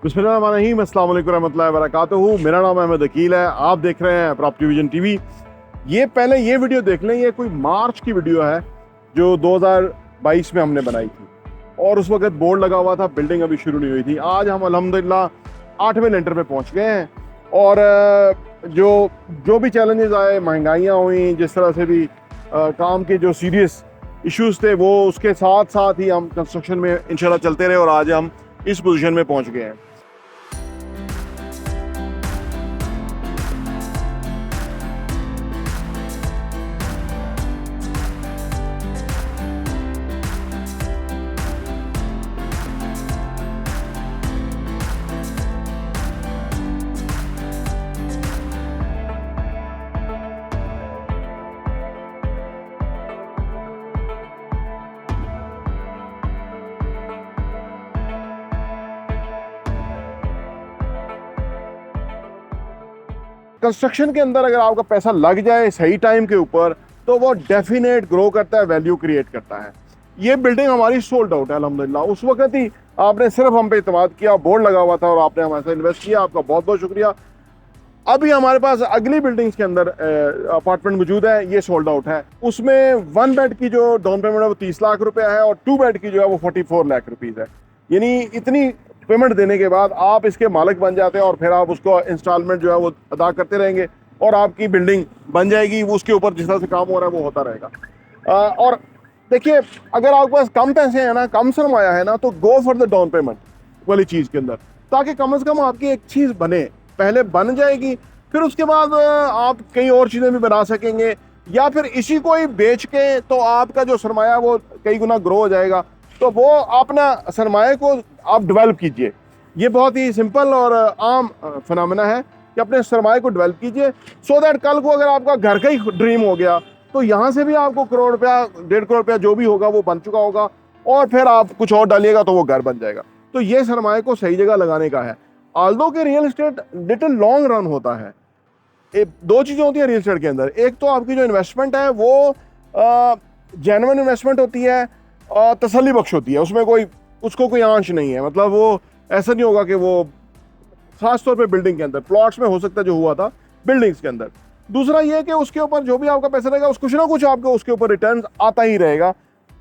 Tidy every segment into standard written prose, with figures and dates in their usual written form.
बिस्मिल्लाहिर्रहमानिर्रहीम, अस्सलाम वालेकुम रहमतुल्लाहि व बरकातुहू। मेरा नाम अहमद अकील है। आप देख रहे हैं प्रॉपर्टी विजन टीवी। ये पहले ये वीडियो देख लें, ये कोई मार्च की वीडियो है जो 2022 में हमने बनाई थी और उस वक्त बोर्ड लगा हुआ था, बिल्डिंग अभी शुरू नहीं हुई थी। आज हम अल्हम्दुलिल्लाह 8वें लेंटर पे पहुंच गए हैं और जो भी चैलेंजेस आए, महंगाइयाँ हुई, जिस तरह से भी काम के जो सीरियस इश्यूज थे वो उसके साथ साथ ही हम कंस्ट्रक्शन में इंशाल्लाह चलते रहे और आज हम इस पोजीशन में पहुंच गए हैं। कंस्ट्रक्शन के अंदर अगर आपका पैसा लग जाए सही टाइम के ऊपर तो वो डेफिनेट ग्रो करता है, वैल्यू क्रिएट करता है। ये बिल्डिंग हमारी सोल्ड आउट है अल्हम्दुलिल्लाह। उस वक्त ही आपने सिर्फ हम पे इत्मीनाद किया, बोर्ड लगा हुआ था और आपने हमारे साथ इन्वेस्ट किया, आपका बहुत बहुत शुक्रिया। अभी हमारे पास अगली बिल्डिंग्स के अंदर अपार्टमेंट मौजूद है, ये सोल्ड आउट है। उसमें 1 बेड की जो डाउन पेमेंट है वो 30 लाख रुपया है और 2 बेड की जो है वो 44 लाख रुपीज़ है। यानी इतनी पेमेंट देने के बाद आप इसके मालिक बन जाते हैं और फिर आप उसको इंस्टॉलमेंट जो है वो अदा करते रहेंगे और आपकी बिल्डिंग बन जाएगी। उसके ऊपर जिस तरह से काम हो रहा है वो होता रहेगा। और देखिए, अगर आपके पास कम पैसे हैं ना, कम सरमाया है ना, तो go for the down payment वाली चीज़ के अंदर, ताकि कम से कम आपकी एक चीज़ बने, पहले बन जाएगी, फिर उसके बाद आप कई और चीज़ें भी बना सकेंगे या फिर इसी को ही बेच के तो आपका जो सरमाया वो कई गुना ग्रो हो जाएगा। तो वो अपना सरमाए को आप डेवलप कीजिए। ये बहुत ही सिंपल और आम फिनोमेना है कि अपने सरमाए को डेवलप कीजिए सो दैट कल को अगर आपका घर का ही ड्रीम हो गया तो यहाँ से भी आपको करोड़ रुपया, 1.5 करोड़ रुपया जो भी होगा वो बन चुका होगा और फिर आप कुछ और डालिएगा तो वो घर बन जाएगा। तो ये सरमाए को सही जगह लगाने का है। आल्दो के real estate little long run होता है। दो चीज़ें होती हैं रियल एस्टेट के अंदर। एक तो आपकी जो इन्वेस्टमेंट है वो जेन्युइन इन्वेस्टमेंट होती है और तसल्ली बख्श होती है, उसमें उसको कोई आंश नहीं है। मतलब वो ऐसा नहीं होगा कि वो खास तौर पे बिल्डिंग के अंदर, प्लॉट्स में हो सकता है जो हुआ था, बिल्डिंग्स के अंदर। दूसरा ये कि उसके ऊपर जो भी आपका पैसा रहेगा कुछ ना कुछ आपको उसके ऊपर रिटर्न आता ही रहेगा।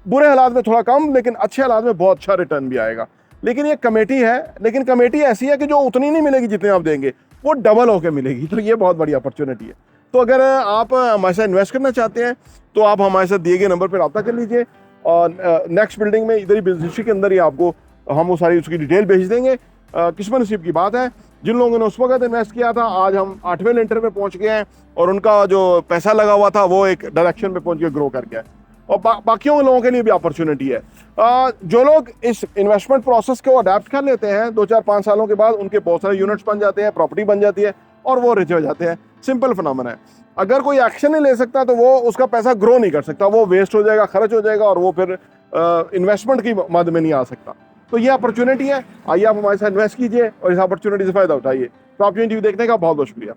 बुरे हालात में थोड़ा कम, लेकिन अच्छे हालात में बहुत अच्छा रिटर्न भी आएगा। लेकिन ये कमेटी है, लेकिन कमेटी ऐसी है कि जो उतनी नहीं मिलेगी जितने आप देंगे, वो डबल होकर मिलेगी। तो ये बहुत बड़ी अपॉर्चुनिटी है। तो अगर आप हमारे साथ इन्वेस्ट करना चाहते हैं तो आप हमारे साथ दिए गए नंबर पर रब्ता कर लीजिए और नेक्स्ट बिल्डिंग में इधर ही बिजनेस के अंदर ही आपको हम वो सारी उसकी डिटेल भेज देंगे। किस्मत नसीब की बात है, जिन लोगों ने उस वक्त इन्वेस्ट किया था आज हम 8वें लेंटर में पहुंच गए हैं और उनका जो पैसा लगा हुआ था वो एक डायरेक्शन में पहुंच के ग्रो कर गया है और बाकियों लोगों के लिए भी अपॉर्चुनिटी है। जो लोग इस इन्वेस्टमेंट प्रोसेस को अडेप्ट कर लेते हैं 2-4-5 सालों के बाद उनके बहुत सारे यूनिट्स बन जाते हैं, प्रॉपर्टी बन जाती है और वो रिच हो जाते हैं। सिंपल फिनोमेना है। अगर कोई एक्शन नहीं ले सकता तो वो उसका पैसा ग्रो नहीं कर सकता, वो वेस्ट हो जाएगा, खर्च हो जाएगा और वो फिर इन्वेस्टमेंट की मद में नहीं आ सकता। तो ये अपॉर्चुनिटी है, आइए आप हमारे साथ इन्वेस्ट कीजिए और इस अपॉर्चुनिटी से फायदा उठाइए। प्रॉपर्टी टीवी देखने का बहुत बहुत शुक्रिया।